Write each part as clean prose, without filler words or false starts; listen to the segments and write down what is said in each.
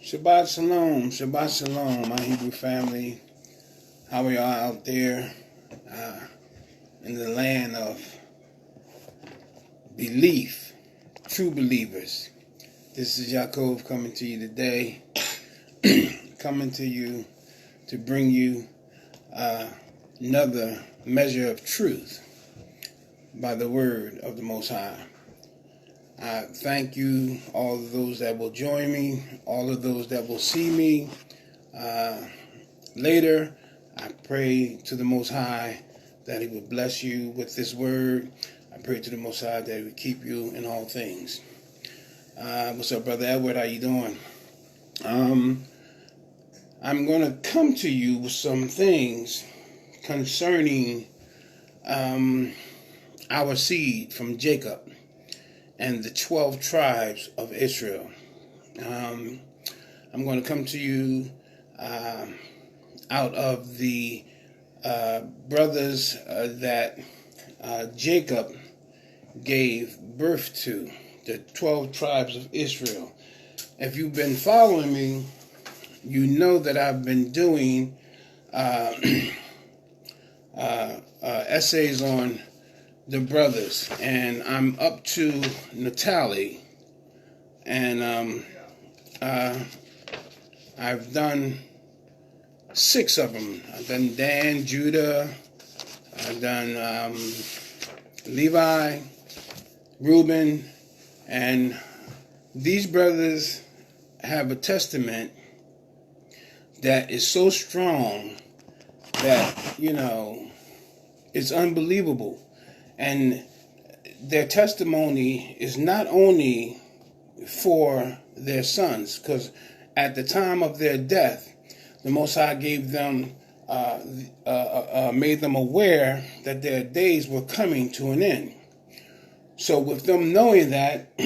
Shabbat Shalom, my Hebrew family. How we are out there in the land of belief, true believers. This is Yaakov coming to you today, coming to you to bring you another measure of truth by the word of the Most High. I thank you, all of those that will join me, all of those that will see me later. I pray to the Most High that He would bless you with this word. I pray to the Most High that He would keep you in all things. What's up, Brother Edward? How you doing? I'm going to come to you with some things concerning our seed from Jacob and the 12 tribes of Israel. I'm going to come to you out of the brothers that Jacob gave birth to, the 12 tribes of Israel. If you've been following me, you know that I've been doing essays on the brothers, and I'm up to Natali, and I've done 6 of them. I've done Dan, Judah, I've done Levi, Reuben, and these brothers have a testament that is so strong that, it's unbelievable. And their testimony is not only for their sons, because at the time of their death, the Most High gave them, made them aware that their days were coming to an end. So with them knowing that,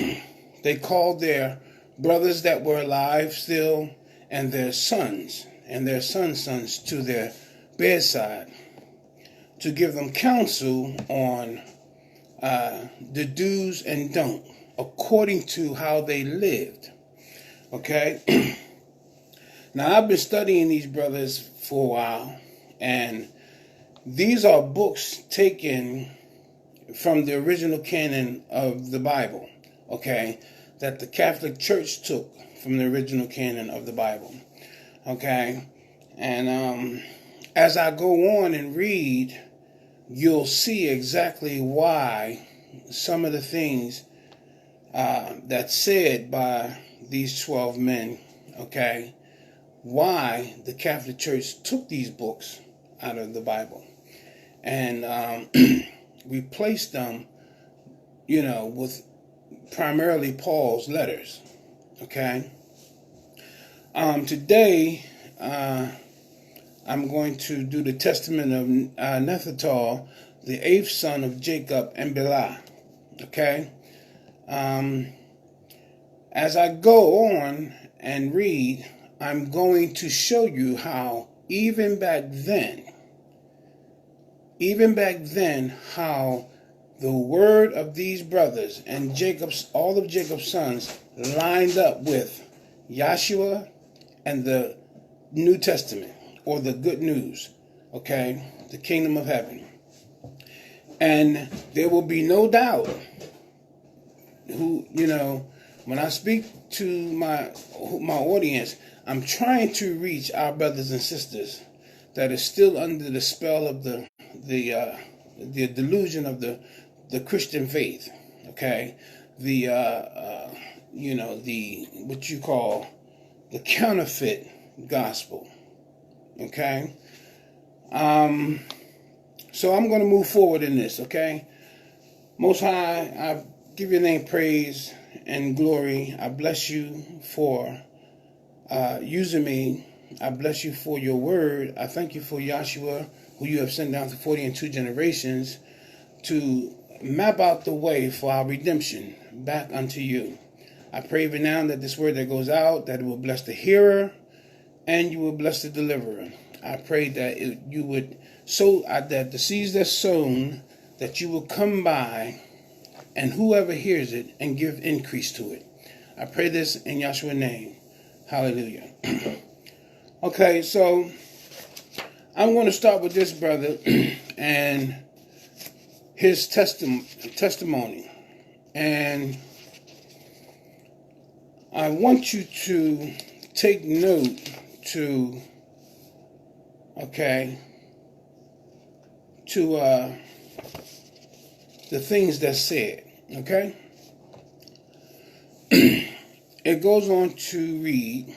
they called their brothers that were alive still and their sons and their sons' to their bedside to give them counsel on the do's and don't according to how they lived. Okay? Now, I've been studying these brothers for a while, and these are books taken from the original canon of the Bible, okay, that the Catholic Church took from the original canon of the Bible, okay? And as I go on and read, you'll see exactly why some of the things that's said by these 12 men, okay, why the Catholic Church took these books out of the Bible and replaced them, with primarily Paul's letters, okay? Today, I'm going to do the testament of Nephthali, the 8th son of Jacob and Bilhah. Okay? As I go on and read, I'm going to show you how even back then, how the word of these brothers and all of Jacob's sons lined up with Yahshua and the New Testament, or the good news, okay, the kingdom of heaven. And there will be no doubt when I speak to my audience, I'm trying to reach our brothers and sisters that are still under the spell of the delusion of the Christian faith, okay, the what you call the counterfeit gospel. Okay? So I'm going to move forward in this, okay? Most High, I give your name praise and glory. I bless you for using me. I bless you for your word. I thank you for Yahshua, who you have sent down to 40 and 2 generations to map out the way for our redemption back unto you. I pray even now that this word that goes out, that it will bless the hearer and you will bless the deliverer. I pray that you would sow that the seeds that's sown, that you will come by and whoever hears it and give increase to it. I pray this in Yahshua's name. Hallelujah. Okay, so I'm going to start with this brother and his testimony. And I want you to take note to, the things that's said, okay? It goes on to read,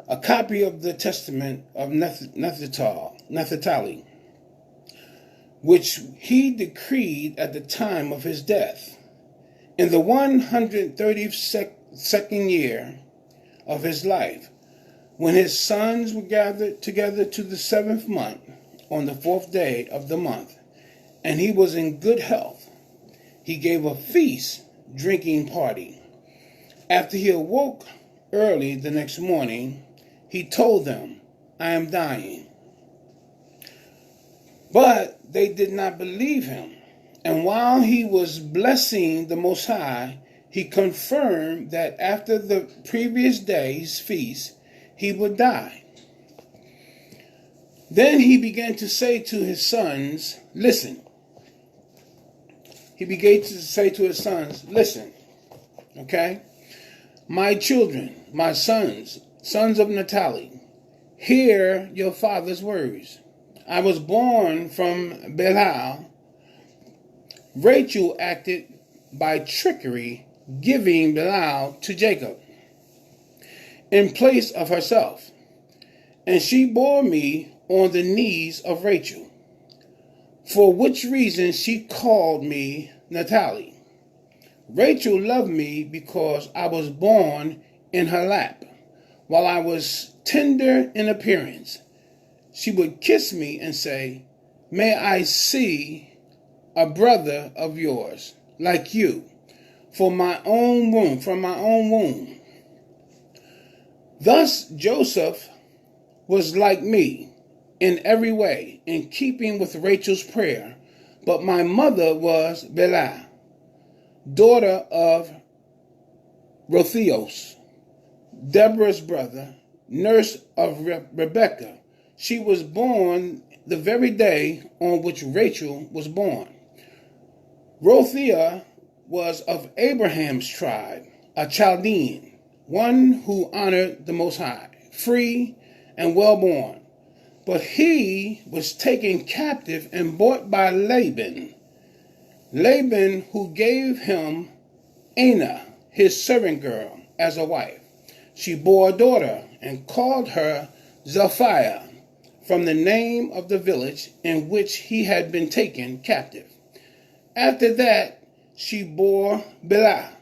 a copy of the testament of Naphtali, which he decreed at the time of his death, in the 132nd year of his life, when his sons were gathered together to the 7th month, on the 4th day of the month, and he was in good health. He gave a feast, drinking party. After he awoke early the next morning, he told them, I am dying. But they did not believe him. And while he was blessing the Most High, he confirmed that after the previous day's feast, he would die. Then he began to say to his sons, listen. He began to say to his sons, listen, okay? My children, my sons of Naphtali, hear your father's words. I was born from Belial. Rachel acted by trickery, giving Belial to Jacob in place of herself. And she bore me on the knees of Rachel, for which reason she called me Naphtali. Rachel loved me because I was born in her lap. While I was tender in appearance, she would kiss me and say, may I see a brother of yours like you from my own womb. Thus Joseph was like me in every way, in keeping with Rachel's prayer. But my mother was Bilhah, daughter of Rotheos, Deborah's brother, nurse of Rebekah. She was born the very day on which Rachel was born. Rothea was of Abraham's tribe, a Chaldean, one who honored the Most High, free and well-born. But he was taken captive and bought by Laban, who gave him Anah, his servant girl, as a wife. She bore a daughter and called her Zilphiah, from the name of the village in which he had been taken captive. After that, she bore Bilhah,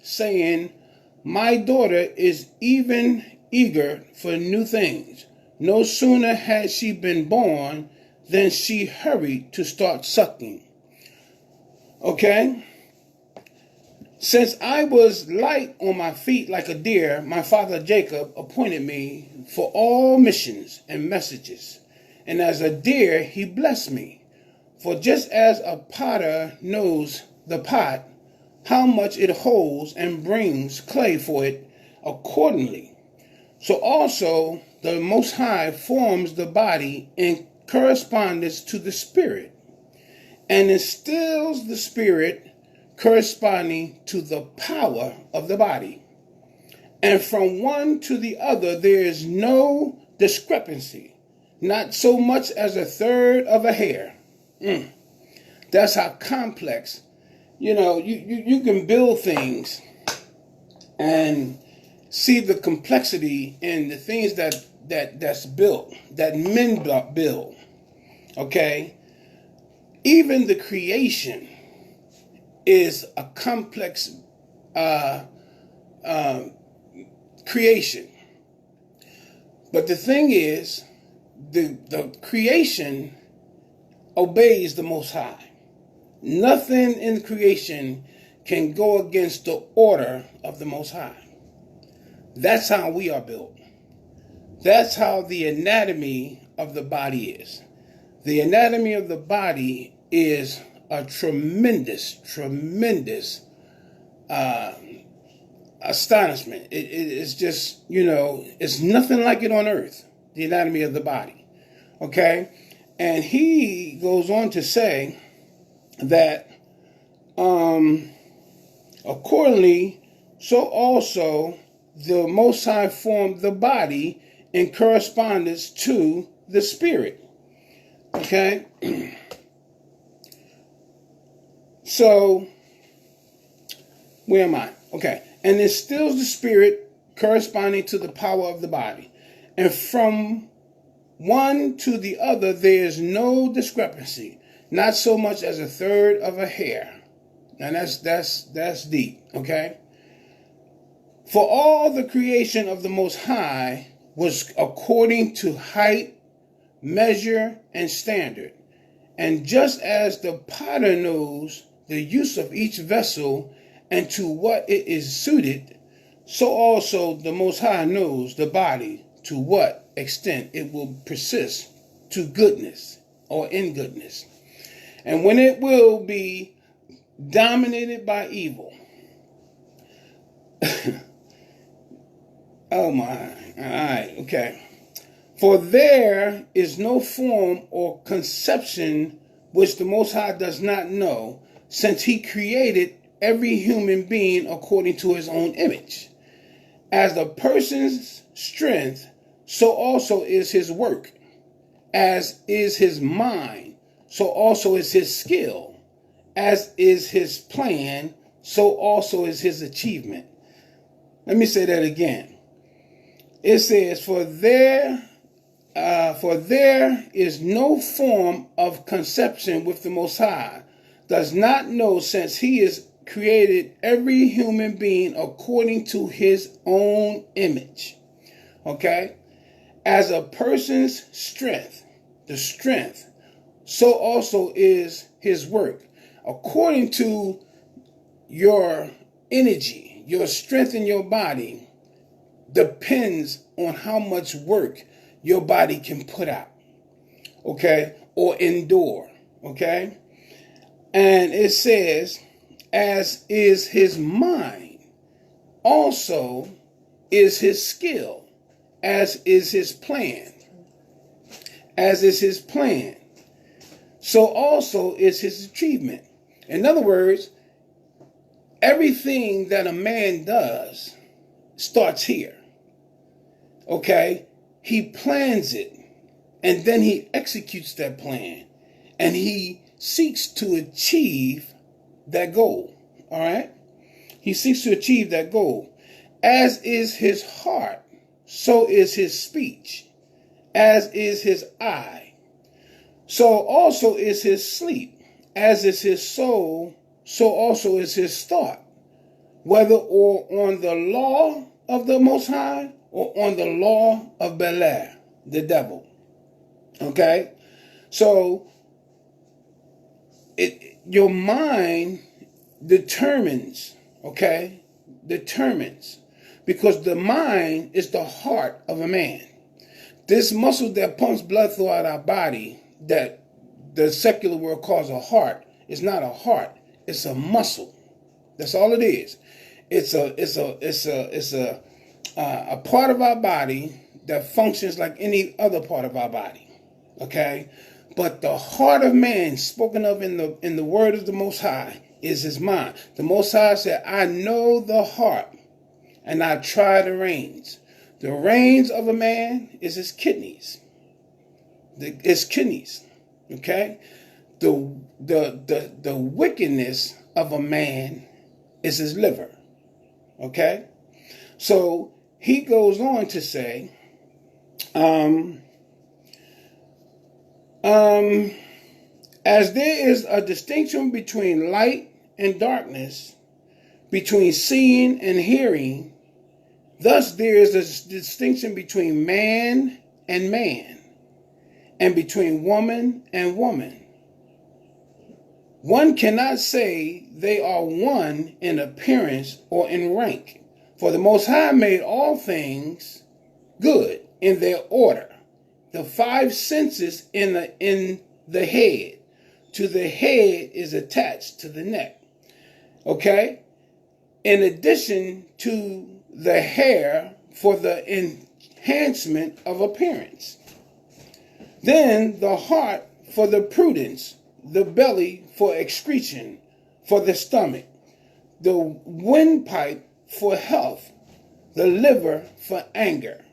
saying, my daughter is even eager for new things. No sooner had she been born than she hurried to start sucking. Okay? Since I was light on my feet like a deer, my father Jacob appointed me for all missions and messages. And as a deer, he blessed me. For just as a potter knows the pot, how much it holds, and brings clay for it accordingly, so also the Most High forms the body in correspondence to the Spirit, and instills the Spirit corresponding to the power of the body. And from one to the other there is no discrepancy, not so much as a third of a hair. That's how complex. You can build things and see the complexity in the things that's built, that men build. Okay? Even the creation is a complex creation. But the thing is, the creation obeys the Most High. Nothing in creation can go against the order of the Most High. That's how we are built. That's how the anatomy of the body is. The anatomy of the body is a tremendous astonishment. It's just, it's nothing like it on earth, the anatomy of the body. Okay? And he goes on to say that accordingly, so also the Most High formed the body in correspondence to the spirit. Okay? So, where am I? Okay. And instills the spirit corresponding to the power of the body. And from one to the other, there is no discrepancy, not so much as a third of a hair. Now that's deep, okay? For all the creation of the Most High was according to height, measure, and standard. And just as the potter knows the use of each vessel and to what it is suited, so also the Most High knows the body to what extent it will persist to goodness or in goodness, and when it will be dominated by evil. Oh my, all right, okay. For there is no form or conception which the Most High does not know, since he created every human being according to his own image. As a person's strength, so also is his work. As is his mind, so also is his skill. As is his plan, so also is his achievement. Let me say that again. It says, for there is no form of conception with the Most High, does not know, since he has created every human being according to his own image. Okay? As a person's strength, the strength, so also is his work. According to your energy, your strength in your body depends on how much work your body can put out, okay, or endure, okay? And it says, as is his mind, also is his skill, as is his plan. As is his plan, so also is his achievement. In other words, everything that a man does starts here. Okay? He plans it, and then he executes that plan, and he seeks to achieve that goal. All right? He seeks to achieve that goal. As is his heart, so is his speech. As is his eye, so also is his sleep. As is his soul, so also is his thought. Whether or on the law of the Most High or on the law of Belair, the devil. Okay? So, your mind determines, okay? Determines. Because the mind is the heart of a man. This muscle that pumps blood throughout our body, that the secular world calls a heart, is not a heart. It's a muscle. That's all it is. It's a part of our body that functions like any other part of our body. Okay, but the heart of man, spoken of in the word of the Most High, is his mind. The Most High said, "I know the heart, and I try the reins." The reins of a man is his kidneys. His kidneys. Okay? The wickedness of a man is his liver. Okay? So he goes on to say, as there is a distinction between light and darkness, between seeing and hearing, thus there is a distinction between man and man, and between woman and woman. One cannot say they are one in appearance or in rank, for the Most High made all things good in their order. The five senses in the head. To the head is attached to the neck. Okay? in addition to the hair for the enhancement of appearance. Then the heart for the prudence, the belly for excretion, for the stomach, the windpipe for health, the liver for anger,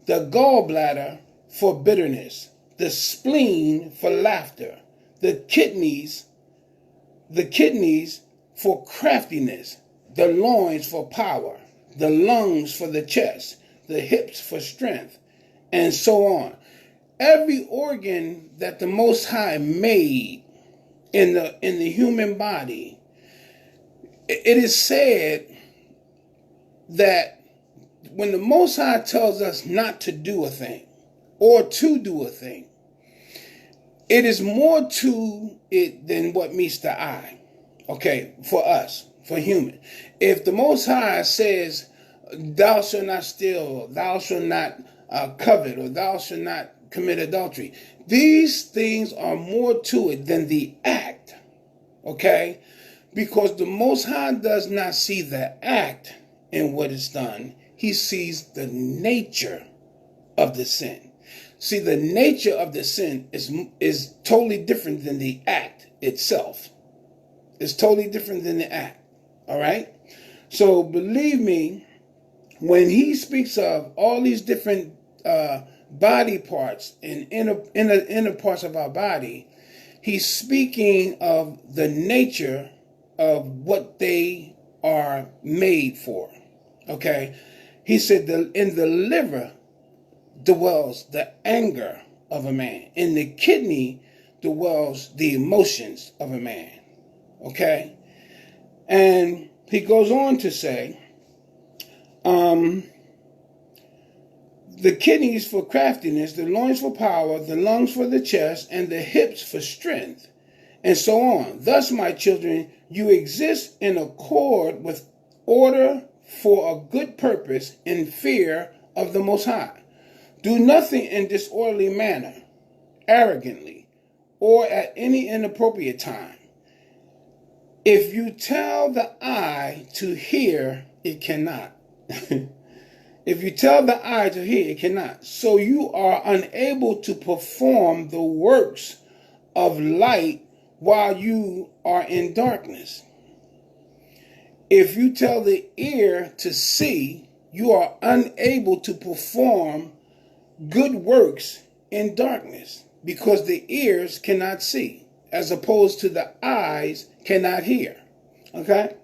the gallbladder for bitterness, the spleen for laughter, the kidneys for craftiness, the loins for power, the lungs for the chest, the hips for strength, and so on. Every organ that the Most High made in the human body, it is said that when the Most High tells us not to do a thing or to do a thing, it is more to it than what meets the eye. Okay, for us, for human. If the Most High says, thou shalt not steal, thou shalt not covet, or thou shalt not commit adultery, these things are more to it than the act. Okay? Because the Most High does not see the act in what is done. He sees the nature of the sin. See, the nature of the sin is totally different than the act itself. It's totally different than the act. All right? So believe me, when he speaks of all these different body parts and inner parts of our body, he's speaking of the nature of what they are made for. Okay? He said in the liver dwells the anger of a man. In the kidney dwells the emotions of a man. Okay? And he goes on to say, the kidneys for craftiness, the loins for power, the lungs for the chest, and the hips for strength, and so on. Thus, my children, you exist in accord with order for a good purpose in fear of the Most High. Do nothing in disorderly manner, arrogantly, or at any inappropriate time. If you tell the eye to hear, it cannot. If you tell the eye to hear, it cannot. So you are unable to perform the works of light while you are in darkness. If you tell the ear to see, you are unable to perform good works in darkness, because the ears cannot see, as opposed to the eyes cannot hear. Okay?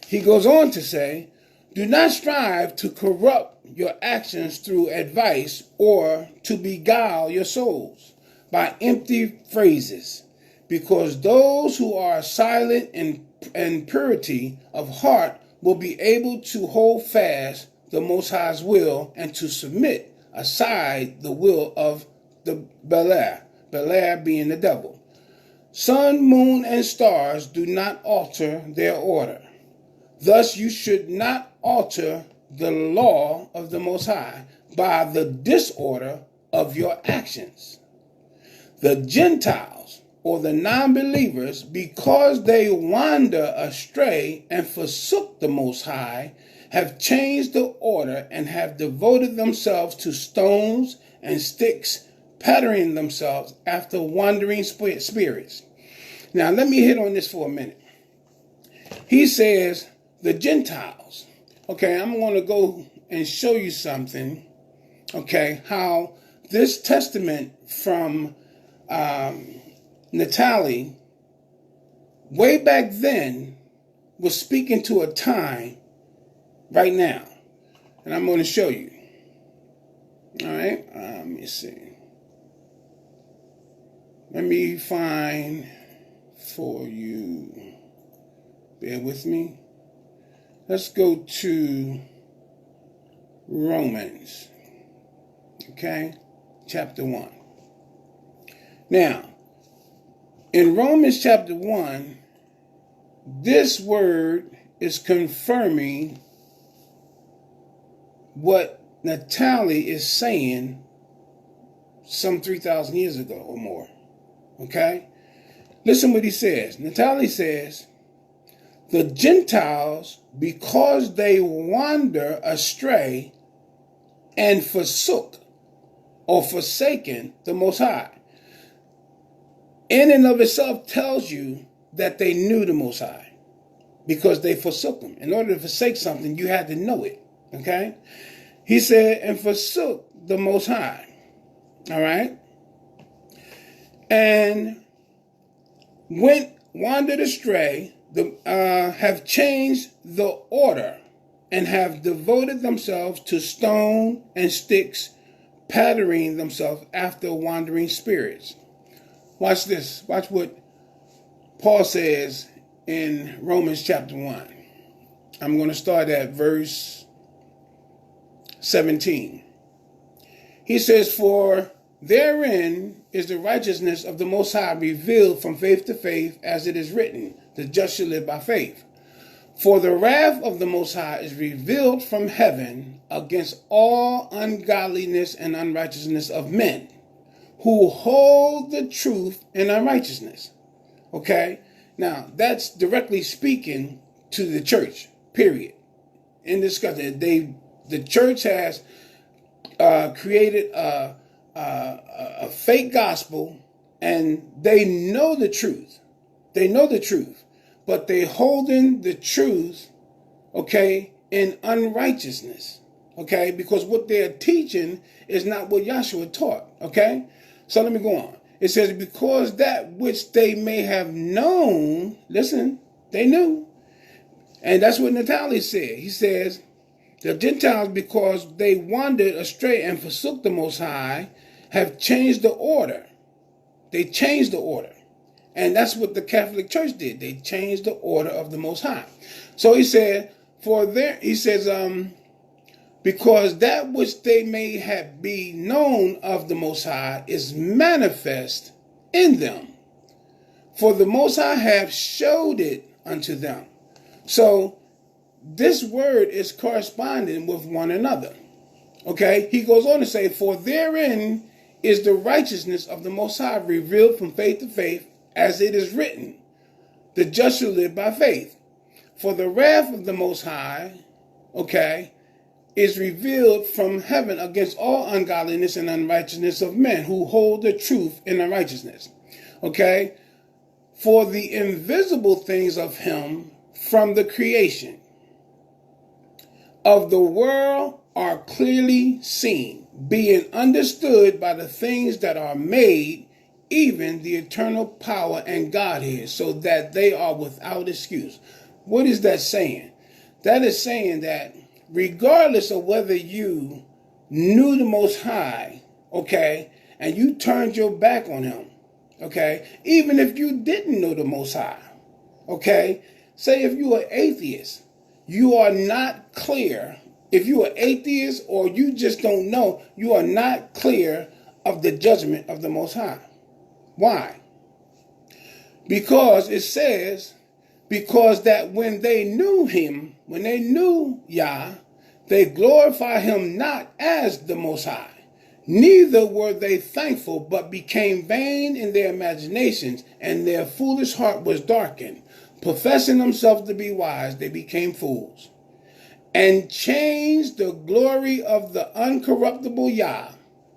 He goes on to say, do not strive to corrupt your actions through advice or to beguile your souls by empty phrases, because those who are silent in purity of heart will be able to hold fast the Most High's will and to submit aside the will of the Beliar being the devil. Sun, moon, and stars do not alter their order. Thus you should not alter the law of the Most High by the disorder of your actions. The Gentiles, or the non-believers, because they wander astray and forsook the Most High, have changed the order and have devoted themselves to stones and sticks, patterning themselves after wandering spirits. Now let me hit on this for a minute. He says, the Gentiles. Okay, I'm going to go and show you something, okay, how this testament from Natalie, way back then, was speaking to a time right now. And I'm going to show you. All right, let me see. Let me find for you. Bear with me. Let's go to Romans, okay, chapter 1. Now, in Romans chapter 1, this word is confirming what Natalie is saying some 3,000 years ago or more, okay? Listen what he says. Natalie says, The Gentiles, because they wander astray and forsook or forsaken the Most High. In and of itself tells you that they knew the Most High because they forsook him. In order to forsake something, you had to know it. Okay? He said, and forsook the Most High. All right? And wandered astray, have changed the order, and have devoted themselves to stone and sticks, patterning themselves after wandering spirits. Watch this. Watch what Paul says in Romans chapter 1. I'm going to start at verse 17. He says, for therein is the righteousness of the Most High revealed from faith to faith, as it is written, the just shall live by faith. For the wrath of the Most High is revealed from heaven against all ungodliness and unrighteousness of men, who hold the truth in unrighteousness. Okay? Now, that's directly speaking to the church, period. In this discussion, the church has created a fake gospel, and they know the truth. They know the truth, but they holding the truth, okay, in unrighteousness, okay, because what they're teaching is not what Yahshua taught, okay? So let me go on. It says, because that which they may have known, listen, they knew. And that's what Natalie said. He says, the Gentiles, because they wandered astray and forsook the Most High, have changed the order. They changed the order. And that's what the Catholic Church did. They changed the order of the Most High. So he said, because that which they may have be known of the Most High is manifest in them. For the Most High have showed it unto them. So this word is corresponding with one another. Okay? He goes on to say, for therein is the righteousness of the Most High revealed from faith to faith, as it is written, the just shall live by faith. For the wrath of the Most High, okay, is revealed from heaven against all ungodliness and unrighteousness of men, who hold the truth in unrighteousness. Okay? For the invisible things of him from the creation of the world are clearly seen, being understood by the things that are made, even the eternal power and Godhead, so that they are without excuse. What is that saying? That is saying that regardless of whether you knew the Most High, okay, and you turned your back on him, okay, even if you didn't know the Most High, okay, say if you are atheist, you are not clear. If you are atheist or you just don't know, you are not clear of the judgment of the Most High. Why? Because it says, because that when they knew him, when they knew Yah, they glorify him not as the Most High. Neither were they thankful, but became vain in their imaginations, and their foolish heart was darkened. Professing themselves to be wise, they became fools, and changed the glory of the uncorruptible Yah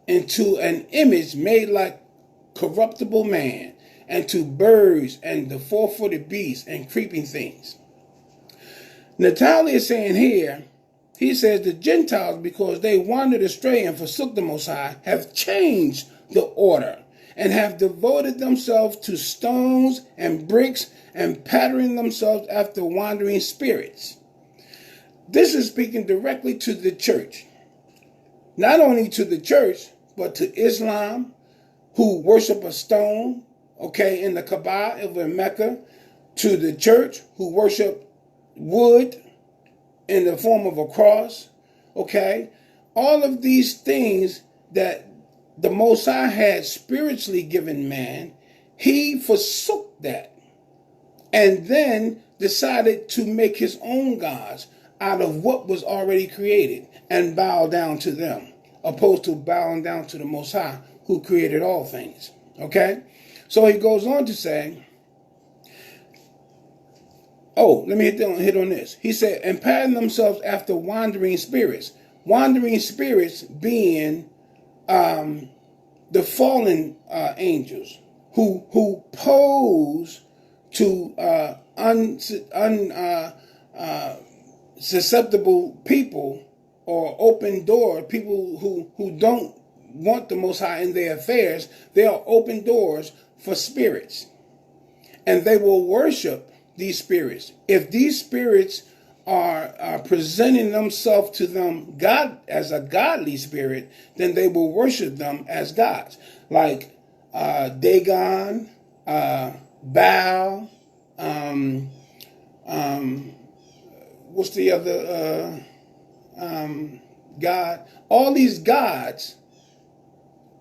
into an image made like corruptible man, and to birds and the four-footed beasts and creeping things. Natalia is saying here, he says the Gentiles, because they wandered astray and forsook the Most High, have changed the order and have devoted themselves to stones and bricks and patterning themselves after wandering spirits. This is speaking directly to the church. Not only to the church, but to Islam, who worship a stone, okay, in the Kaaba over in Mecca, to the church, who worship wood in the form of a cross, okay? All of these things that the Most High had spiritually given man, he forsook that and then decided to make his own gods out of what was already created and bow down to them, opposed to bowing down to the Most High, who created all things. Okay? So he goes on to say, Oh, let me hit on this. He said, and pattern themselves after wandering spirits. Wandering spirits being the fallen angels who pose to susceptible people, or open door people who don't want the Most High in their affairs. They are open doors for spirits, and they will worship these spirits. If these spirits are presenting themselves to them God as a godly spirit, then they will worship them as gods, like Dagon, Baal, what's the other god? All these gods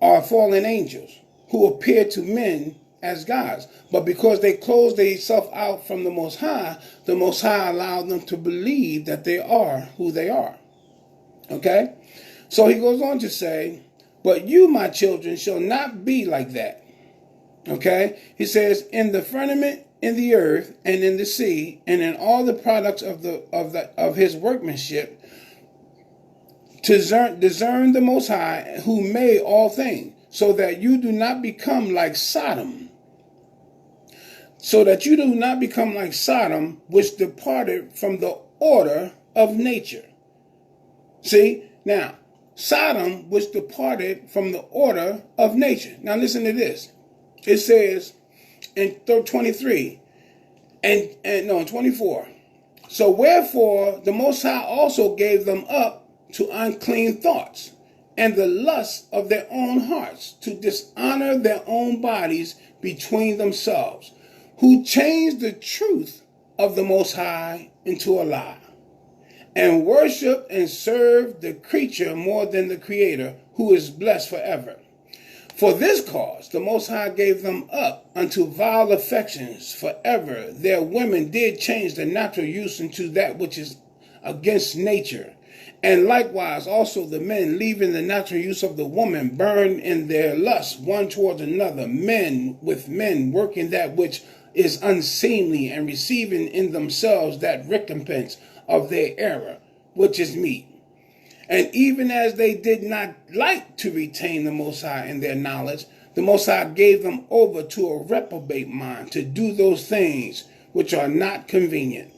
are fallen angels who appear to men as gods. But because they closed themselves out from the Most High allowed them to believe that they are who they are. Okay? So he goes on to say, but you, my children, shall not be like that. Okay? He says, in the firmament, in the earth, and in the sea, and in all the products of his workmanship, to discern the Most High who made all things, so that you do not become like Sodom. So that you do not become like Sodom, which departed from the order of nature. See? Now, Sodom, which departed from the order of nature. Now listen to this. It says in 23, in 24. So wherefore the Most High also gave them up to unclean thoughts, and the lust of their own hearts, to dishonor their own bodies between themselves, who changed the truth of the Most High into a lie, and worship and serve the creature more than the Creator, who is blessed forever. For this cause the Most High gave them up unto vile affections forever. Their women did change the natural use into that which is against nature. And likewise also the men, leaving the natural use of the woman, burn in their lust one towards another, men with men, working that which is unseemly, and receiving in themselves that recompense of their error, which is meat. And even as they did not like to retain the Most High in their knowledge, the Most High gave them over to a reprobate mind to do those things which are not convenient.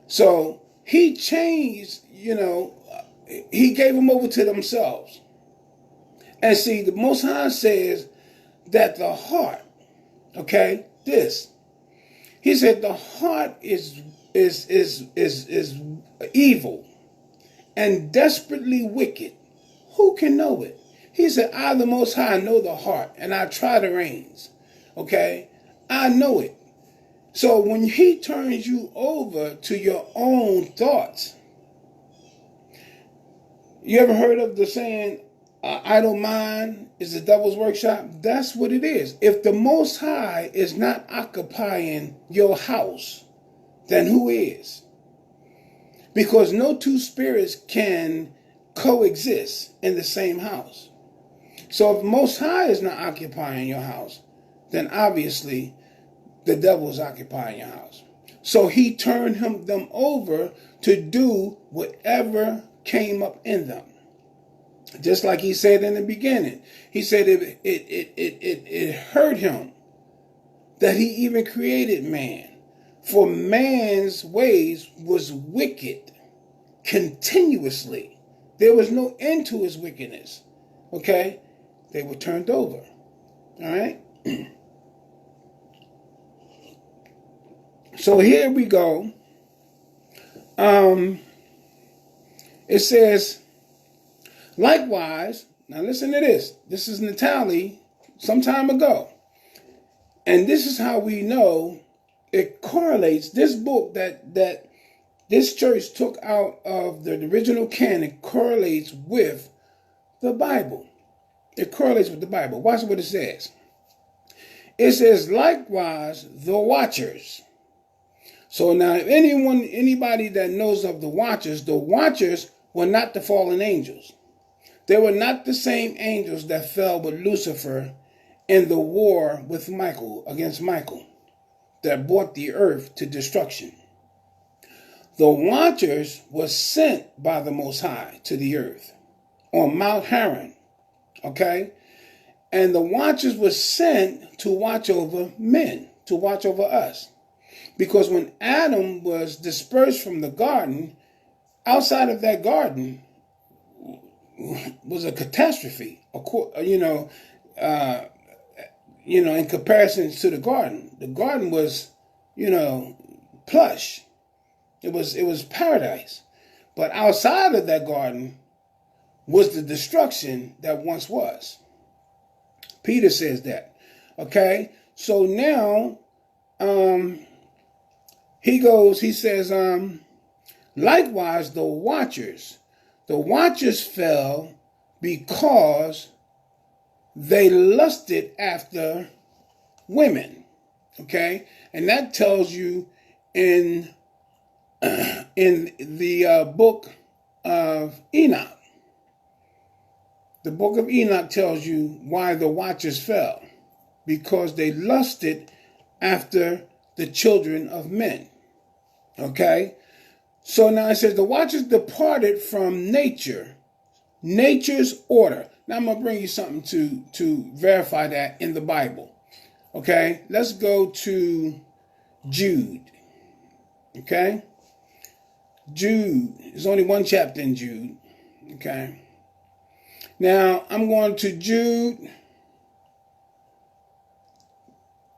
So he changed, he gave them over to themselves. And see, the Most High says that the heart, he said the heart is evil and desperately wicked. Who can know it? He said, I, the Most High, know the heart, and I try the reins. Okay? I know it. So when he turns you over to your own thoughts, you ever heard of the saying, idle mind is the devil's workshop? That's what it is. If the Most High is not occupying your house, then who is? Because no two spirits can coexist in the same house. So if Most High is not occupying your house, then obviously the devil is occupying your house. So he turned them over to do whatever came up in them. Just like he said in the beginning. He said it hurt him that he even created man. For man's ways was wicked continuously. There was no end to his wickedness. Okay? They were turned over. All right? So here we go. It says, likewise, now listen to this. This is Natalie some time ago. And this is how we know it correlates. This book that this church took out of the original canon correlates with the Bible. It correlates with the Bible. Watch what it says. It says, likewise, the watchers. So now, if anybody that knows of the watchers were not the fallen angels. They were not the same angels that fell with Lucifer in the war with Michael, against Michael, that brought the earth to destruction. The watchers were sent by the Most High to the earth on Mount Haran, okay? And the watchers were sent to watch over men, to watch over us. Because when Adam was dispersed from the garden, outside of that garden was a catastrophe, in comparison to the garden. The garden was, plush. It was paradise. But outside of that garden was the destruction that once was. Peter says that. Okay? So now, he says, likewise, the watchers fell because they lusted after women. Okay? And that tells you in the book of Enoch. The book of Enoch tells you why the watchers fell. Because they lusted after the children of men. Okay? So now it says the watchers departed from nature's order. Now I'm going to bring you something to verify that in the Bible. Okay? Let's go to Jude. Okay? Jude. There's only one chapter in Jude. Okay? Now I'm going to Jude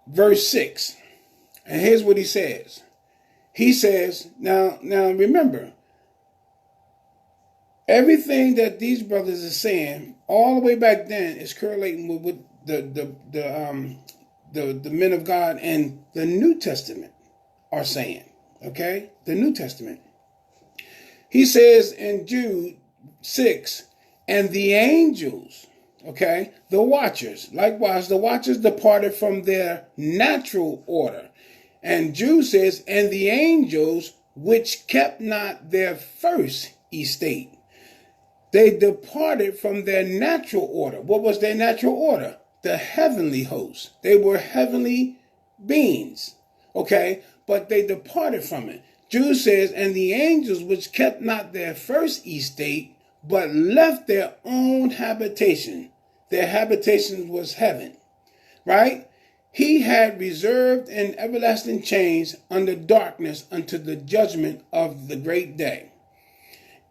verse 6. And here's what he says. He says, now remember, everything that these brothers are saying all the way back then is correlating with the men of God and the New Testament are saying. Okay? The New Testament. He says in Jude 6, and the angels, okay, the watchers, likewise, the watchers departed from their natural order. And Jude says, and the angels which kept not their first estate, they departed from their natural order. What was their natural order? The heavenly host. They were heavenly beings, okay, but they departed from it. Jude says, and the angels which kept not their first estate, but left their own habitation. Their habitation was heaven, right? He had reserved in everlasting chains under darkness unto the judgment of the great day.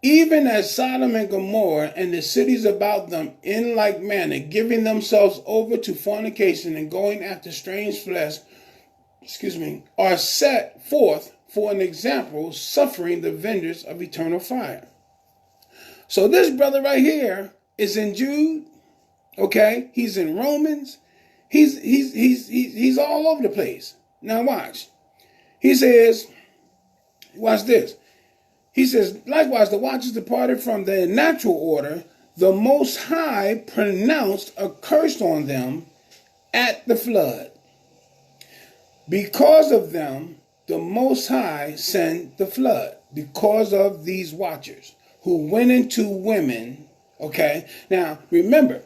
Even as Sodom and Gomorrah and the cities about them in like manner, giving themselves over to fornication and going after strange flesh, are set forth for an example, suffering the vengeance of eternal fire. So this brother right here is in Jude, okay? He's in Romans. He's all over the place. Now watch. He says, watch this. He says, likewise, the watchers departed from their natural order. The Most High pronounced a curse on them at the flood. Because of them, the Most High sent the flood. Because of these watchers who went into women. Okay. Now remember,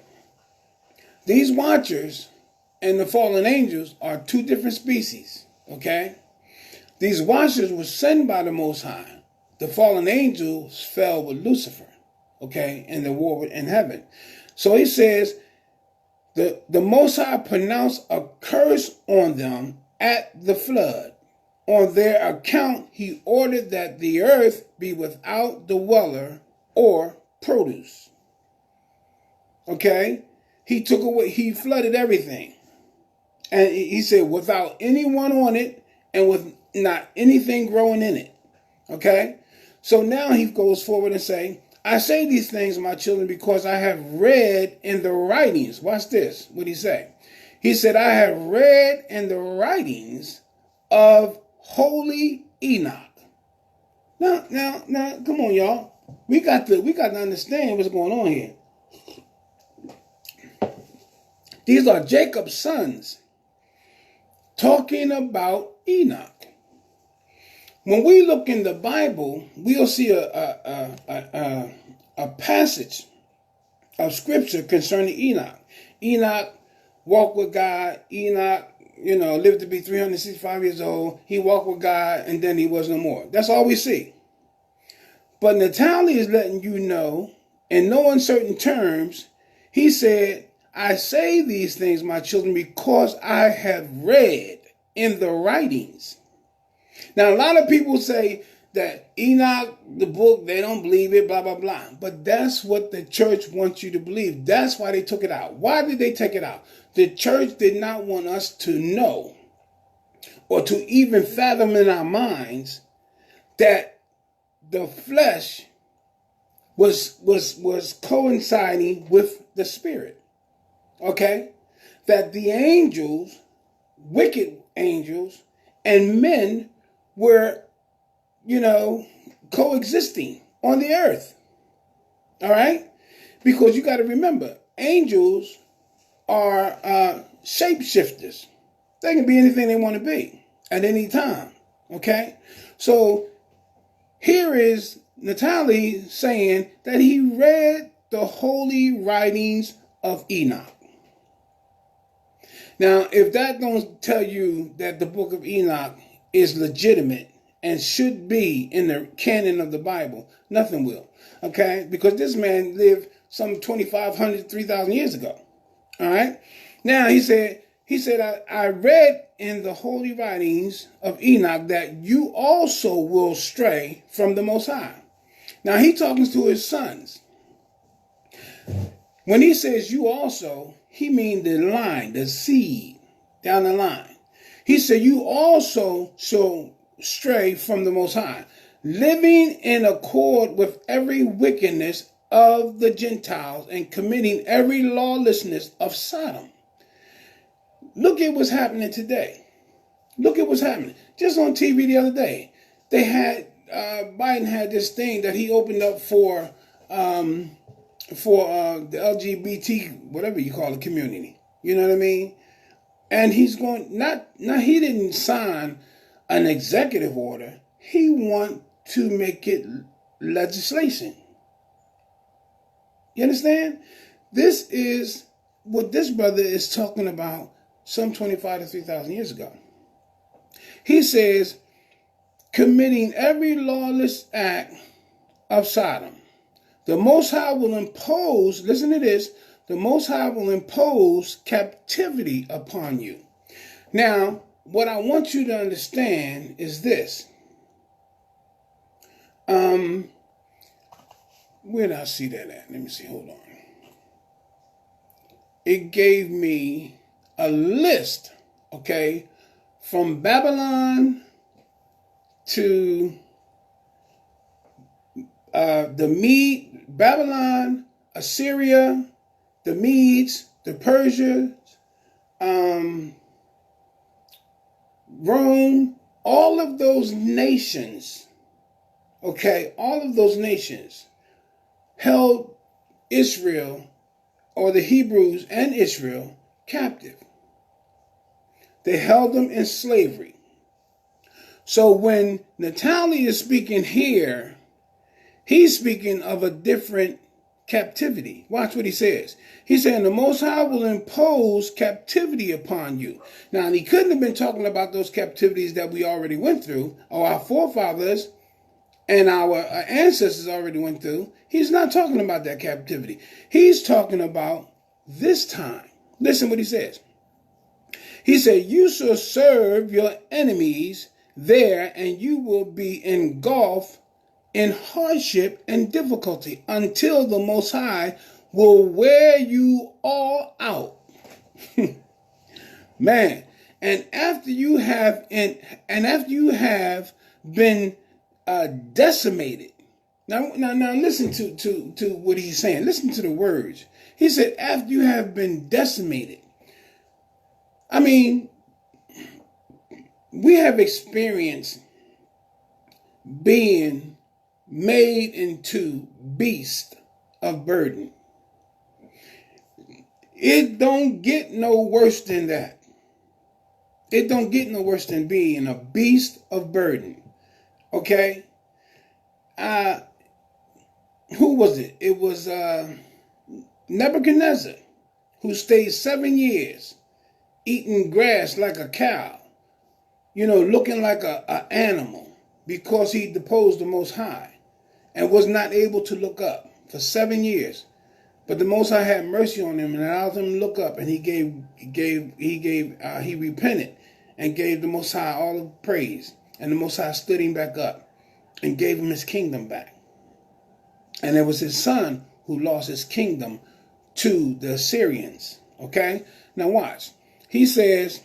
these watchers and the fallen angels are two different species. Okay. These watchers were sent by the Most High. The fallen angels fell with Lucifer. Okay. In the war in heaven. So he says the Most High pronounced a curse on them at the flood. On their account, he ordered that the earth be without dweller or produce. Okay? He took away, he flooded everything. And he said, without anyone on it and with not anything growing in it. Okay? So now he goes forward and say, I say these things, my children, because I have read in the writings. Watch this. What did he say? He said, I have read in the writings of holy Enoch. Now, come on, y'all. We got to understand what's going on here. These are Jacob's sons talking about Enoch. When we look in the Bible, we'll see a passage of scripture concerning Enoch. Enoch walked with God. Enoch lived to be 365 years old. He walked with God, and then he was no more. That's all we see. But Natalie is letting you know, in no uncertain terms, he said, I say these things, my children, because I have read in the writings. Now, a lot of people say that Enoch, the book, they don't believe it, blah, blah, blah. But that's what the church wants you to believe. That's why they took it out. Why did they take it out? The church did not want us to know or to even fathom in our minds that the flesh was coinciding with the spirit. Okay? That the angels, wicked angels, and men were, coexisting on the earth. All right? Because you got to remember, angels are shapeshifters. They can be anything they want to be at any time. Okay? So here is Natalie saying that he read the holy writings of Enoch. Now, if that don't tell you that the book of Enoch is legitimate and should be in the canon of the Bible, nothing will. Okay? Because this man lived some 2,500, 3,000 years ago. All right? Now, he said, I read in the holy writings of Enoch that you also will stray from the Most High. Now, he talking to his sons. When he says you also, he means the line, the seed, down the line. He said you also shall stray from the Most High, living in accord with every wickedness of the Gentiles and committing every lawlessness of Sodom. Look at what's happening today. Look at what's happening. Just on TV the other day, they had Biden had this thing that he opened up for the LGBT, whatever you call it, community. You know what I mean? And he's going, he didn't sign an executive order. He want to make it legislation. You understand? This is what this brother is talking about some 25 to 3,000 years ago. He says, committing every lawless act of Sodom. The Most High will impose, listen to this, the Most High will impose captivity upon you. Now, what I want you to understand is this. Where did I see that at? Let me see, hold on. It gave me a list, okay, from Babylon to Babylon, Assyria, the Medes, the Persians, Rome, all of those nations, okay, all of those nations held Israel, or the Hebrews and Israel, captive. They held them in slavery. So when Natalie is speaking here, he's speaking of a different captivity. Watch what he says. He's saying the Most High will impose captivity upon you. Now, he couldn't have been talking about those captivities that we already went through, or our forefathers and our ancestors already went through. He's not talking about that captivity. He's talking about this time. Listen what he says. He said, you shall serve your enemies there, and you will be engulfed in hardship and difficulty until the Most High will wear you all out. Man, and after you have been decimated. Now listen to what he's saying. Listen to the words. He said, after you have been decimated. I mean, we have experienced being made into beasts of burden. It don't get no worse than that. It don't get no worse than being a beast of burden. Okay? Who was it? It was Nebuchadnezzar, who stayed 7 years eating grass like a cow, looking like a animal, because he deposed the Most High and was not able to look up for 7 years. But the Most High had mercy on him and allowed him to look up, and he repented and gave the Most High all the praise. And the Most High stood him back up and gave him his kingdom back. And it was his son who lost his kingdom to the Assyrians. Okay? Now watch. He says,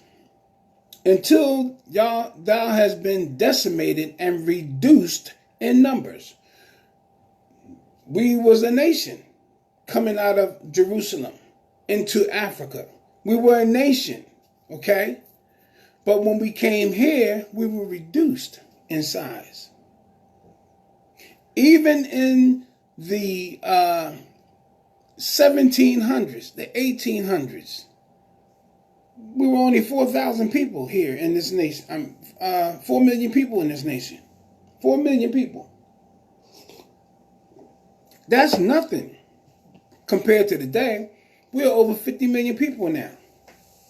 until thou has been decimated and reduced in numbers. We was a nation coming out of Jerusalem into Africa. We were a nation, okay? But when we came here, we were reduced in size. Even in the 1700s, the 1800s, we were only 4,000 people here in this nation. 4 million people in this nation. 4 million people. That's nothing compared to today. We're over 50 million people now.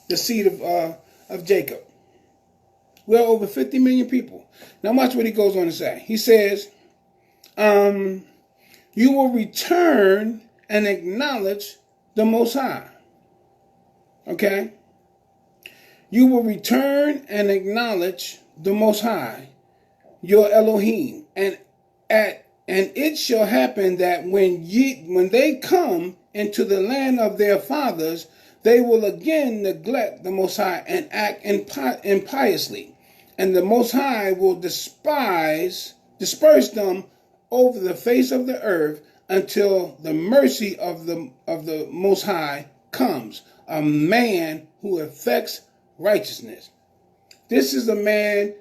The seed of Jacob. We're over 50 million people. Now watch what he goes on to say. He says, you will return and acknowledge the Most High. Okay? You will return and acknowledge the Most High, your Elohim. And it shall happen that when they come into the land of their fathers, they will again neglect the Most High and act impiously. And the Most High will disperse them over the face of the earth until the mercy of the Most High comes, a man who effects righteousness. This is a man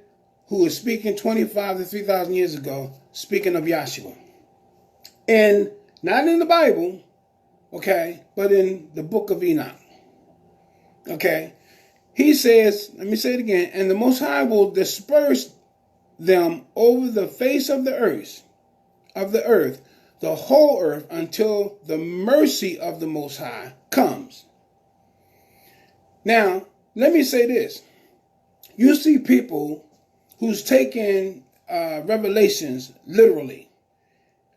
who is speaking 25 to 3,000 years ago, speaking of Yahshua. And not in the Bible, okay, but in the book of Enoch. Okay. He says, let me say it again, and the Most High will disperse them over the face of the earth, the whole earth, until the mercy of the Most High comes. Now, let me say this. You see people who's taking Revelations literally.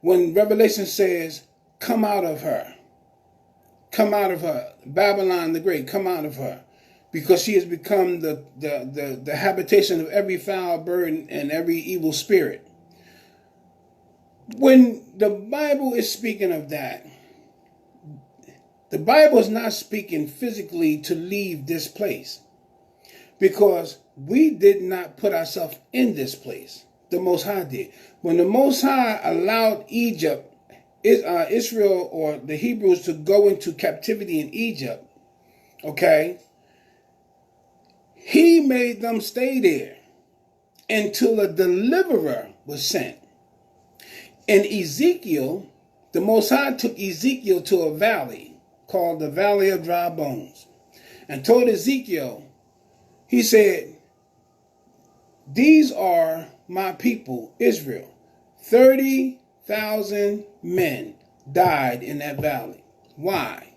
When Revelation says, come out of her, Babylon the Great, come out of her, because she has become the habitation of every foul bird and every evil spirit. When the Bible is speaking of that, the Bible is not speaking physically to leave this place, because we did not put ourselves in this place. The Most High did. When the Most High allowed Israel or the Hebrews to go into captivity in Egypt, okay, he made them stay there until a deliverer was sent. In Ezekiel, the Most High took Ezekiel to a valley called the Valley of Dry Bones and told Ezekiel, he said, these are my people, Israel. 30,000 men died in that valley. Why?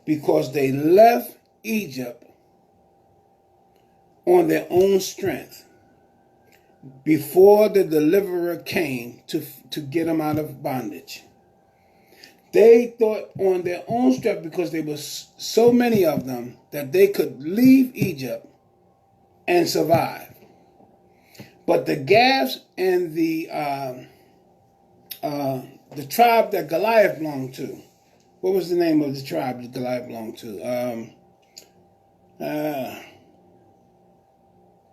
Because they left Egypt on their own strength before the deliverer came to get them out of bondage. They thought on their own strength, because there was so many of them, that they could leave Egypt and survive. But the Gavs and the tribe that Goliath belonged to, what was the name of the tribe that Goliath belonged to?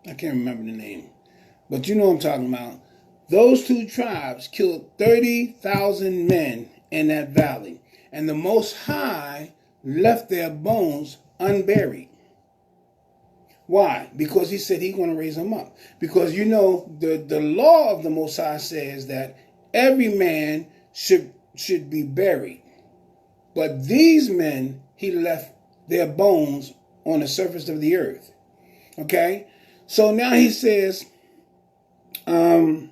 I can't remember the name. But you know what I'm talking about. Those two tribes killed 30,000 men in that valley. And the Most High left their bones unburied. Why? Because he said he's going to raise them up. Because you know, the law of the Most High says that every man should be buried. But these men, he left their bones on the surface of the earth. Okay? So now he says, let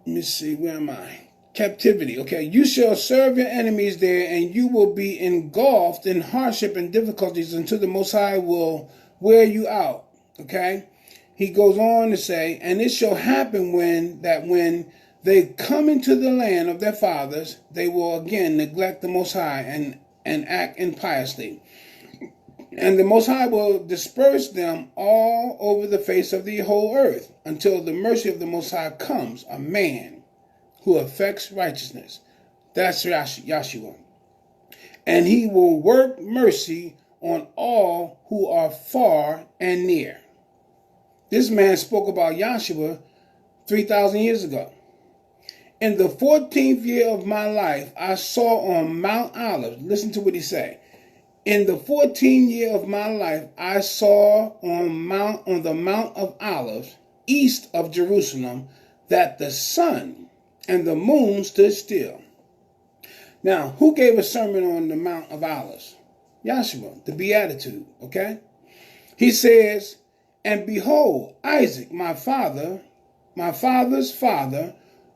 me see, where am I? captivity. Okay, you shall serve your enemies there, and you will be engulfed in hardship and difficulties until the Most High will wear you out. Okay, he goes on to say, and it shall happen when they come into the land of their fathers, they will again neglect the Most High and act impiously. And the Most High will disperse them all over the face of the whole earth until the mercy of the Most High comes, a man who affects righteousness. That's Yahshua. And he will work mercy on all who are far and near. This man spoke about Yahshua 3,000 years ago. In the 14th year of my life, I saw on Mount Olive, listen to what he said. In the 14th year of my life, I saw on the Mount of Olives, east of Jerusalem, that the sun and the moon stood still. Now, who gave a sermon on the Mount of Olives? Yahshua, the Beatitude, okay? He says, and behold, Isaac, my father's father,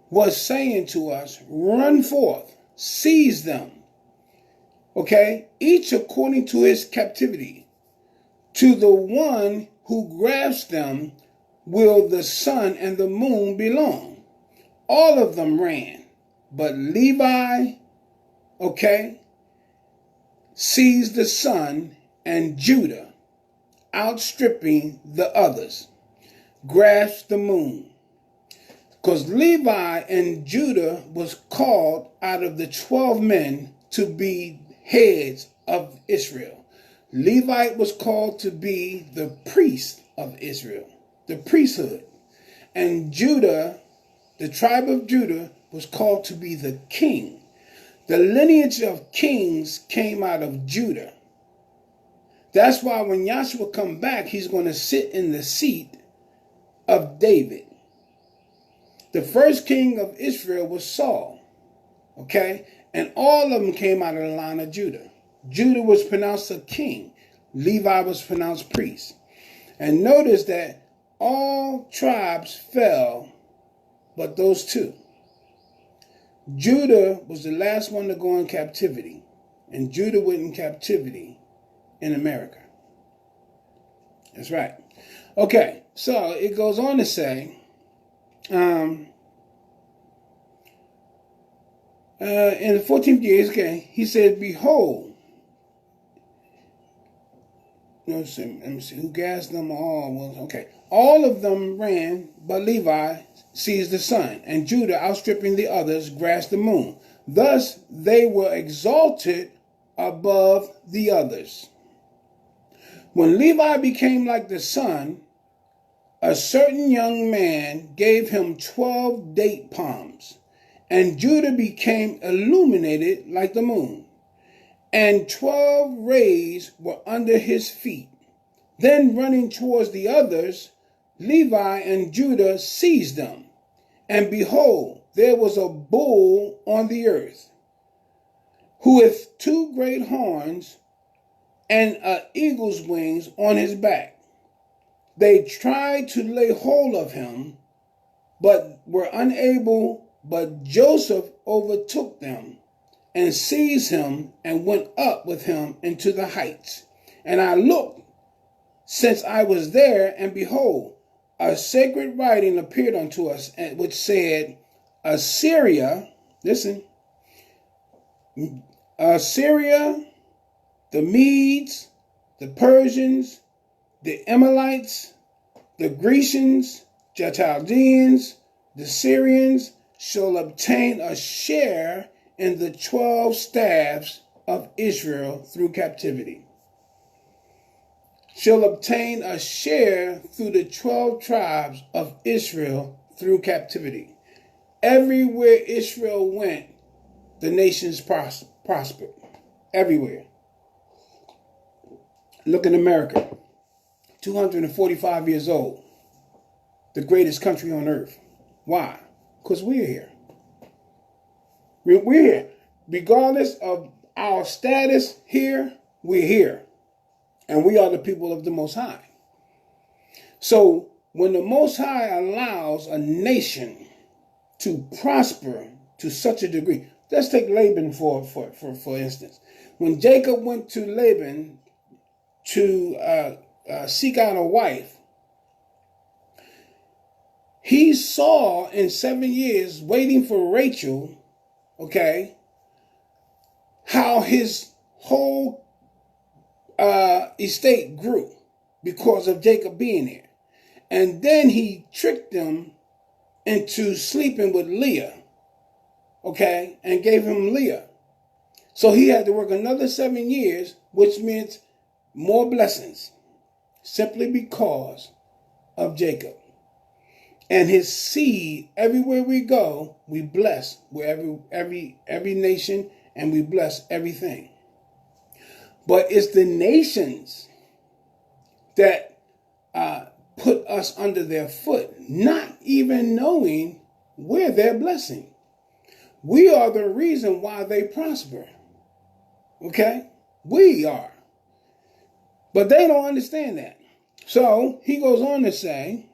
was saying to us, run forth, seize them. Okay, each according to his captivity. To the one who grabs them will the sun and the moon belong. All of them ran, but Levi, okay, seized the sun, and Judah, outstripping the others, grasped the moon. Because Levi and Judah was called out of the 12 men to be heads of Israel. Levi was called to be the priest of Israel, the priesthood. And Judah, the tribe of Judah, was called to be the king. The lineage of kings came out of Judah. That's why when Yahshua come back, he's going to sit in the seat of David. The first king of Israel was Saul. Okay? And all of them came out of the line of Judah. Judah was pronounced a king. Levi was pronounced priest. And notice that all tribes fell but those two. Judah was the last one to go in captivity. And Judah went in captivity in America. That's right. Okay, so it goes on to say, in the 14th year, okay, he said, behold, no, let me see, who gassed them all? Well, okay, all of them ran, but Levi seized the sun, and Judah, outstripping the others, grasped the moon. Thus they were exalted above the others. When Levi became like the sun, a certain young man gave him 12 date palms. And Judah became illuminated like the moon, and 12 rays were under his feet. Then running towards the others, Levi and Judah seized them. And behold, there was a bull on the earth, who with 2 great horns and an eagle's wings on his back. They tried to lay hold of him, but were unable. But Joseph overtook them and seized him and went up with him into the heights. And I looked, since I was there, and behold, a sacred writing appeared unto us, which said, Assyria, listen, Assyria, the Medes, the Persians, the Amalekites, the Grecians, the Chaldeans, the Syrians, shall obtain a share in the 12 staffs of Israel through captivity. Shall obtain a share through the 12 tribes of Israel through captivity. Everywhere Israel went, the nations prospered. Everywhere. Look at America. 245 years old. The greatest country on earth. Why? Because we're here. We're here. Regardless of our status here, we're here. And we are the people of the Most High. So when the Most High allows a nation to prosper to such a degree. Let's take Laban for instance. When Jacob went to Laban to seek out a wife, he saw in 7 years waiting for Rachel, okay, how his whole estate grew because of Jacob being there. And then he tricked them into sleeping with Leah, okay, and gave him Leah. So he had to work another 7 years, which meant more blessings, simply because of Jacob. And his seed, everywhere we go, we bless every nation, and we bless everything. But it's the nations that put us under their foot, not even knowing we're their blessing. We are the reason why they prosper. Okay? We are. But they don't understand that. So he goes on to say,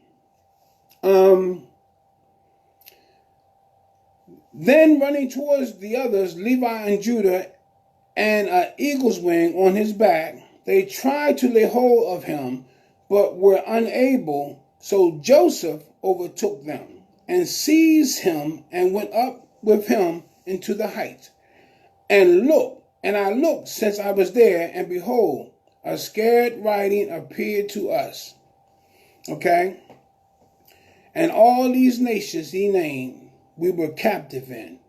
then running towards the others, Levi and Judah, and an eagle's wing on his back, they tried to lay hold of him, but were unable. So Joseph overtook them and seized him and went up with him into the heights. And I looked since I was there, and behold, a scared writing appeared to us. Okay? And all these nations he named, we were captive in.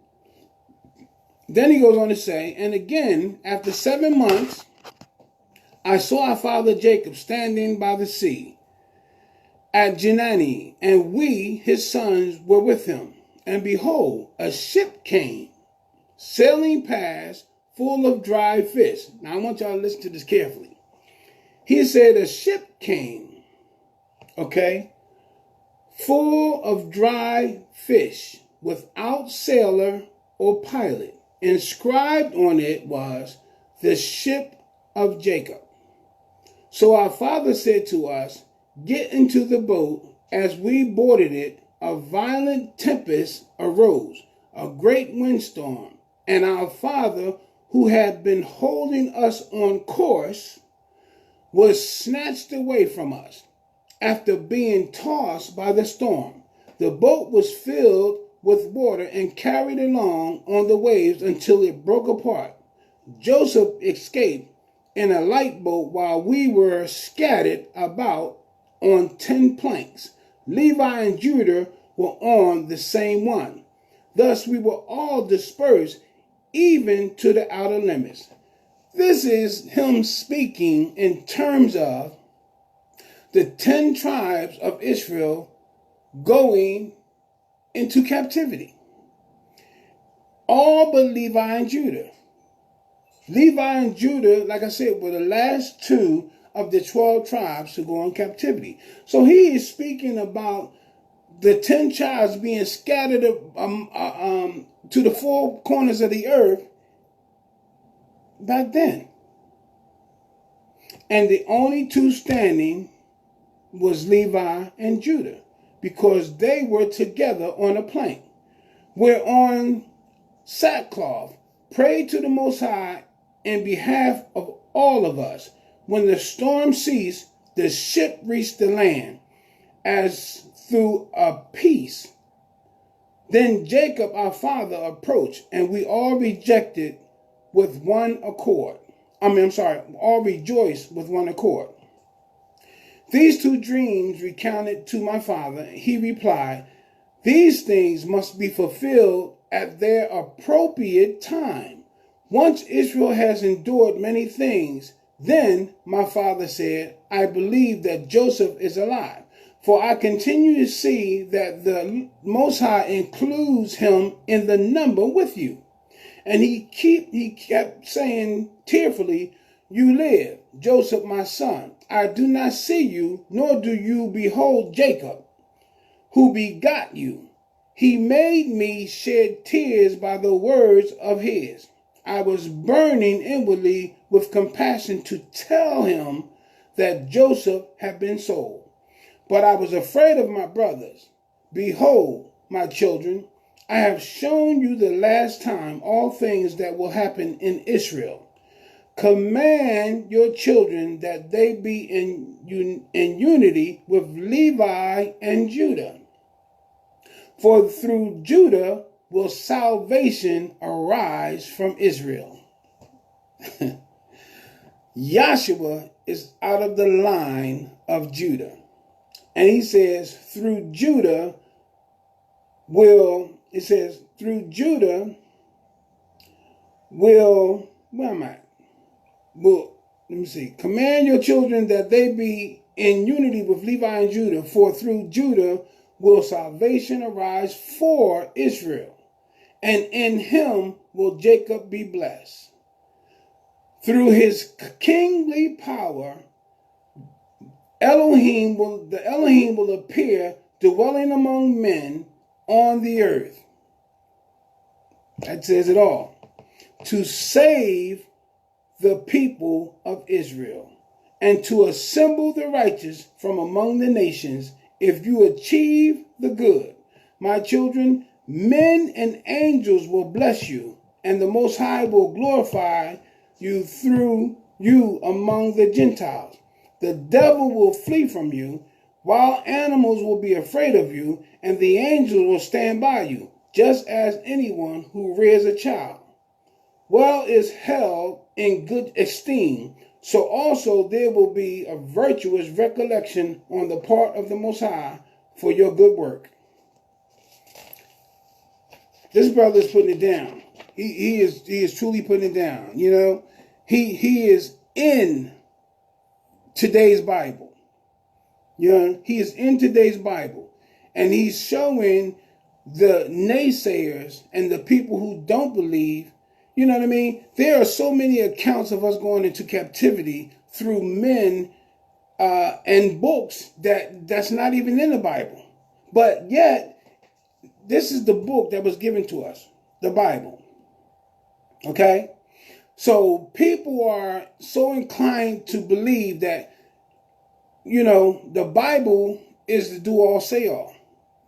Then he goes on to say, and again, after 7 months, I saw our father Jacob standing by the sea at Genani, and we, his sons, were with him. And behold, a ship came, sailing past, full of dry fish. Now I want y'all to listen to this carefully. He said a ship came, okay, full of dry fish, without sailor or pilot. Inscribed on it was the ship of Jacob. So our father said to us, get into the boat. As we boarded it, a violent tempest arose, a great windstorm, and our father, who had been holding us on course, was snatched away from us. After being tossed by the storm, the boat was filled with water and carried along on the waves until it broke apart. Joseph escaped in a light boat while we were scattered about on 10 planks. Levi and Judah were on the same one. Thus we were all dispersed, even to the outer limits. This is him speaking in terms of the 10 tribes of Israel going into captivity. All but Levi and Judah. Levi and Judah, like I said, were the last 2 of the 12 tribes to go in captivity. So he is speaking about the 10 tribes being scattered to the 4 corners of the earth back then. And the only 2 standing was Levi and Judah, because they were together on a plank, whereon sackcloth prayed to the Most High in behalf of all of us. When the storm ceased, the ship reached the land as through a peace. Then Jacob, our father, approached, and we all rejected with one accord. All rejoiced with one accord. These 2 dreams recounted to my father. He replied, these things must be fulfilled at their appropriate time. Once Israel has endured many things, then my father said, I believe that Joseph is alive. For I continue to see that the Most High includes him in the number with you. And he kept saying tearfully, you live, Joseph my son. I do not see you, nor do you behold Jacob, who begot you. He made me shed tears by the words of his. I was burning inwardly with compassion to tell him that Joseph had been sold. But I was afraid of my brothers. Behold, my children, I have shown you the last time all things that will happen in Israel. Command your children that they be in unity with Levi and Judah. For through Judah will salvation arise from Israel. Joshua is out of the line of Judah. And he says, through Judah will, where am I? Well, let me see. Command your children that they be in unity with Levi and Judah, for through Judah will salvation arise for Israel, and in him will Jacob be blessed. Through his kingly power, the Elohim will appear, dwelling among men on the earth. That says it all. To save the people of Israel, and to assemble the righteous from among the nations, if you achieve the good. My children, men and angels will bless you, and the Most High will glorify you through you among the Gentiles. The devil will flee from you, wild animals will be afraid of you, and the angels will stand by you, just as anyone who rears a child well is held in good esteem, so also there will be a virtuous recollection on the part of the Most High for your good work. This brother is putting it down. He is truly putting it down. You know, he is in today's Bible. You know, he is in today's Bible, and he's showing the naysayers and the people who don't believe. You know what I mean? There are so many accounts of us going into captivity through men and books that's not even in the Bible. But yet, this is the book that was given to us, the Bible. Okay? So people are so inclined to believe that, you know, the Bible is the do-all, say-all.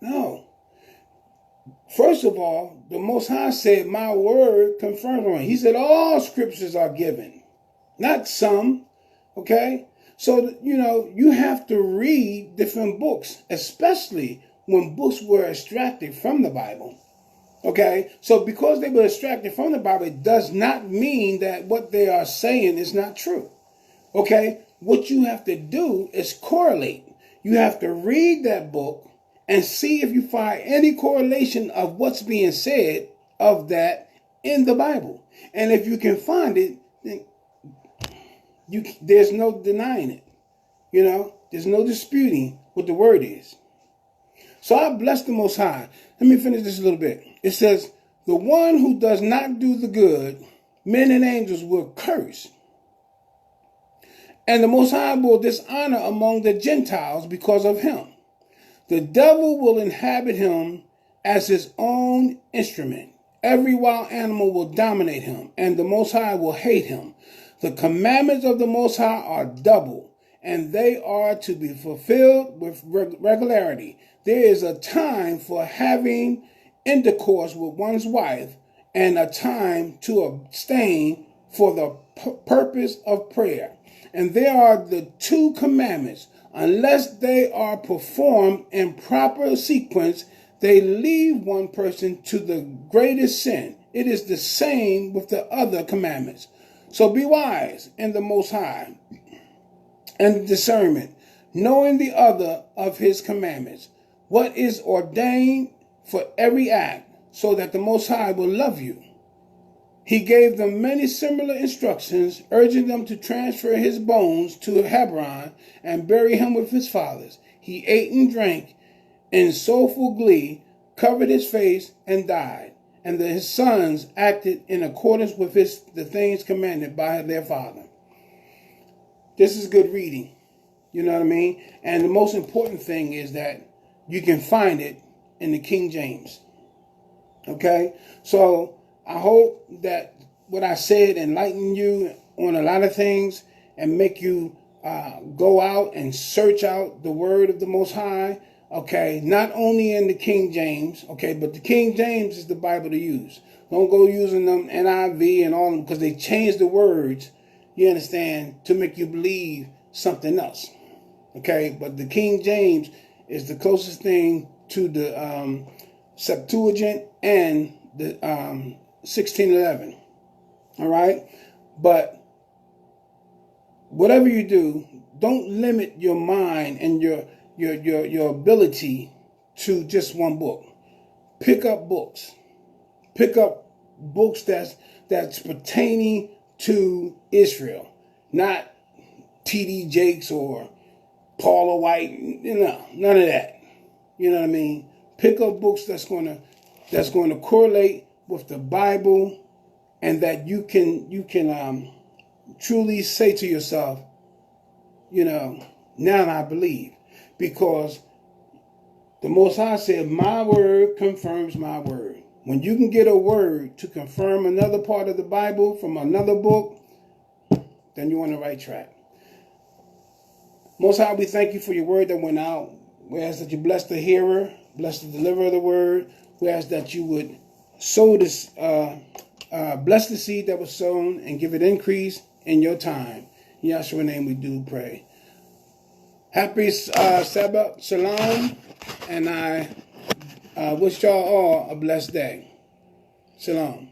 No. First of all, the Most High said, my word confirms on it. He said all scriptures are given, not some, okay? So, you know, you have to read different books, especially when books were extracted from the Bible, okay? So because they were extracted from the Bible, it does not mean that what they are saying is not true, okay? What you have to do is correlate. You have to read that book and see if you find any correlation of what's being said of that in the Bible. And if you can find it, then there's no denying it. You know, there's no disputing what the word is. So I bless the Most High. Let me finish this a little bit. It says, the one who does not do the good, men and angels will curse. And the Most High will dishonor among the Gentiles because of him. The devil will inhabit him as his own instrument. Every wild animal will dominate him, and the Most High will hate him. The commandments of the Most High are double, and they are to be fulfilled with regularity. There is a time for having intercourse with one's wife, and a time to abstain for the purpose of prayer. And there are the two commandments. Unless they are performed in proper sequence, they leave one person to the greatest sin. It is the same with the other commandments. So be wise in the Most High and discernment, knowing the other of his commandments, what is ordained for every act, so that the Most High will love you. He gave them many similar instructions, urging them to transfer his bones to Hebron and bury him with his fathers. He ate and drank in soulful glee, covered his face, and died. And his sons acted in accordance with the things commanded by their father. This is good reading. You know what I mean? And the most important thing is that you can find it in the King James. Okay? So I hope that what I said enlighten you on a lot of things and make you go out and search out the word of the Most High Okay, not only in the King James, okay, but the King James is the Bible to use. Don't go using them NIV and all of them because they change the words, you understand, to make you believe something else. Okay, but the King James is the closest thing to the Septuagint and the 1611. All right, but whatever you do, don't limit your mind and your ability to just one book. Pick up books. Pick up books that's pertaining to Israel, not T.D. Jakes or Paula White. You know, none of that. You know what I mean? Pick up books that's going to correlate with the Bible, and that you can truly say to yourself, you know, now I believe, because the Most High said, my word confirms my word. When you can get a word to confirm another part of the Bible from another book, then you're on the right track. Most High, we thank you for your word that went out. We ask that you bless the hearer, bless the deliverer of the word. We ask that you would sow this, bless the seed that was sown and give it increase in your time. In Yahshua's name we do pray. Happy Sabbath, Shalom, and I wish y'all all a blessed day. Shalom.